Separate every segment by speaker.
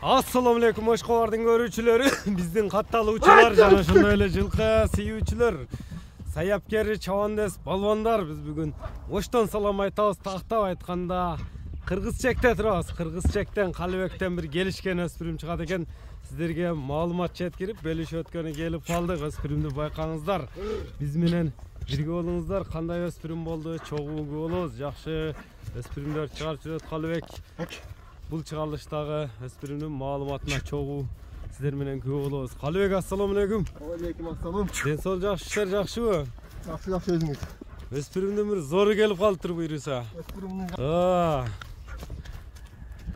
Speaker 1: Assalamu alaikum Oşkovardın görүүчүлөрү. Биздин катталуучулар жана ошондой эле жылкы сүйүүчүлөр, саябкер, чабандес, балбандар, биз бүгүн Оштон салам айтабыз. Тактап айтканда Кыргызчекте турабыз. Кыргызчектен Калыбектен бир келишкен өспүрүм чыгат экен. Сиздерге маалымат жеткирип, белишип өткөнү келип калдык. Өспүрүмдү байкаңыздар. Биз менен бирге болуңуздар. Кандай өспүрүм болду? Чогуу болобуз. Жакшы өспүрүмдөр чыгарып жүрөт Калыбек. Бул чыгарылыштагы өспүрүмдүн маалыматына чогуу сиздер менен күбө болобуз. Калыбек, ассаламу алейкум.
Speaker 2: Алейкум ассалам.
Speaker 1: Ден соол жакшы, иштер жакшыбы?
Speaker 2: Жакшы, жакшы өзүңүз.
Speaker 1: Өспүрүмдүн бир зору келип калыптыр буйруса.
Speaker 2: Өспүрүмдүн.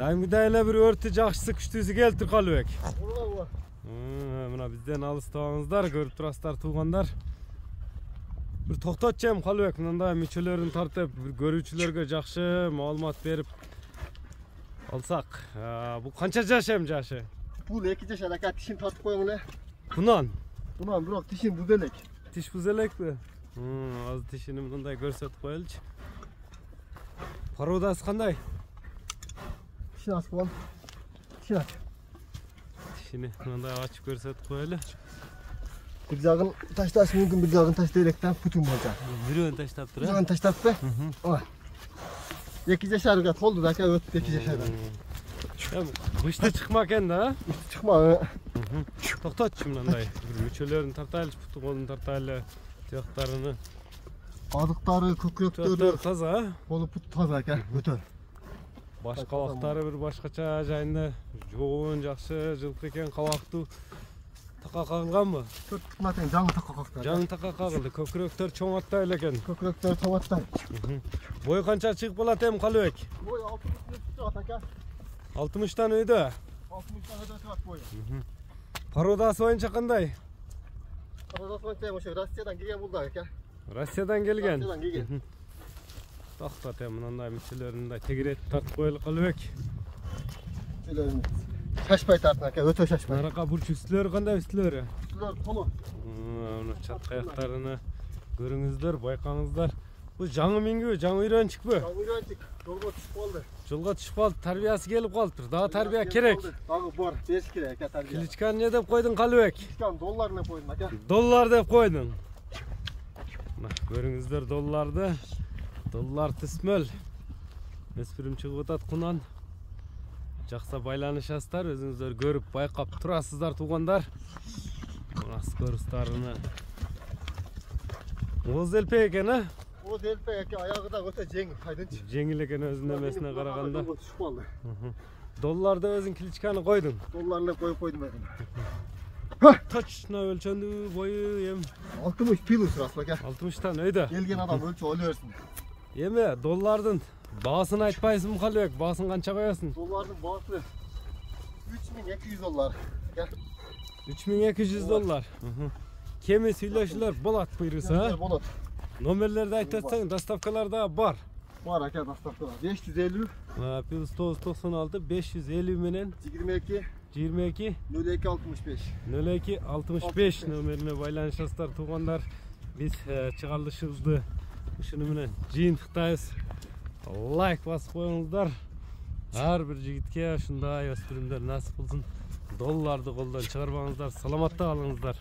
Speaker 1: Дайымгыдай эле бир өртү жакшысы, күчтүүсү келиптир Калыбек.
Speaker 2: Ооба.
Speaker 1: Мына бизден алыстабаңыздар, көрүп турасыздар туугандар. Бир токтотчу эм Калыбек, мындай мүчөлөрүн тартып, бир көрүүчүлөргө жакшы маалымат берип алсак. Бул канча жаш эм жашы?
Speaker 2: Бул 2 жаш ака, тишин тартып коюң эле.
Speaker 1: Бунан
Speaker 2: Бирок тишин буз элек.
Speaker 1: Тиш буз элекпи? Азыр тишини мындай көрсөтүп коелучу. Породасы кандай?
Speaker 2: Тишин ачып коем. Тишин ач.
Speaker 1: Тишини мындай ачып көрсөтүп коелу.
Speaker 2: Бир жагын ташташ мүмкүн, бир жагын таштай электен путун болчу.
Speaker 1: Бирөөнү таштап тур.
Speaker 2: Бир жагын таштаппы? Ооба. 2 жашарга толду да, ака, өтүп 2 жашардан.
Speaker 1: Бышты чыкма экен да?
Speaker 2: Чыкма.
Speaker 1: Токтотчу мындай. Бир мүчөлөрүн тартайлычы, путу колун тартайлы, тияктарыны.
Speaker 2: Азыктары, көкүрөктөрү
Speaker 1: таза.
Speaker 2: Болуп пут таза ака, өтө.
Speaker 1: Баш кабактары бир башкача жайында, жоон жакшы, жылкы экен, кабактуу. Така кагылганбы?
Speaker 2: 4 путун атайын жаңы така кагды.
Speaker 1: Жаңы така кагылды, көкүрөктөр чоң аттай эле экен.
Speaker 2: Көкүрөктөр чоң аттай.
Speaker 1: Бой канча чыгып калат эм Калыбек?
Speaker 2: Бой 60 чыгат ака.
Speaker 1: 60тан өйдө.
Speaker 2: 60тан өйдө чыгат бою.
Speaker 1: Породасы боюнча кандай?
Speaker 2: Породасы боюнча ошо Россиядан келген бул да ака.
Speaker 1: Россиядан келген.
Speaker 2: Россиядан келген.
Speaker 1: Тактат эм мындай мүчөлөрүн мындай тегиретип тартып коелу Калыбек.
Speaker 2: Шашпай тартын ака, өтө шашпай.
Speaker 1: Нарака бурч үстүлөрү кандай үстүлөрү?
Speaker 2: Үстүлөр толу.
Speaker 1: Мына чат каяктарыны көрүңүздөр, байкаңыздар. Бул жаңы мингиби, жаңы үйрөнчүкпү?
Speaker 2: Жаңы үйрөнчүк, жолго түшүп калды.
Speaker 1: Жолго түшүп калды, тарбиясы келип калыптыр. Дагы тарбия керек.
Speaker 2: Дагы бар, бериш керек ака тарбия.
Speaker 1: Кличканы не деп койдуң Калыбек?
Speaker 2: Кличканы доллар деп койдум ака.
Speaker 1: Доллар деп койдуң. Мына көрүңүздөр долларды. Доллар төсмөл. Өспүрүм чыгып атат кунан. Жакса байланышасыздар, өзүңүздөр көрүп байкап турасыздар туугандар. Мына скорустарыны. Оз элпек экен, а?
Speaker 2: Оз элпек ака, аягы да өтө жеңил, кайдынчы.
Speaker 1: Жеңил экен өзүнүн эмесине караганда.
Speaker 2: Түшүп калды.
Speaker 1: Долларды өзүң кличканы койдуң.
Speaker 2: Долларды коюп койдум мен.
Speaker 1: Точно өлчөндү бою эм
Speaker 2: 60 плюс расл ака.
Speaker 1: 60тан өйдө.
Speaker 2: Келген адам өлчө өлө берсин.
Speaker 1: Эме доллардын баасын айтпайсыңбы Калыбек? Баасын канча коесуң?
Speaker 2: Доллардын баасы 3200 доллар.
Speaker 1: 3200 доллар. Кеми сүйлөшүүлөр болот буйруса?
Speaker 2: Болот.
Speaker 1: Номерлерди айтып атсаң, доставкаларда бар.
Speaker 2: Бар ака, доставка. 550
Speaker 1: плюс 996 550 менен
Speaker 2: 22
Speaker 1: 22
Speaker 2: 02 65
Speaker 1: 02 65 номерине байланышасыздар туугандар. Биз чыгарылышыбызды ушуну менен жыйынтыктайбыз. Лайк басып коюңуздар. Ар бир жигитке ушундай өспүрүмдөр насип болсун. Долларды колдон чыгарбаңыздар. Саламатта калыңыздар.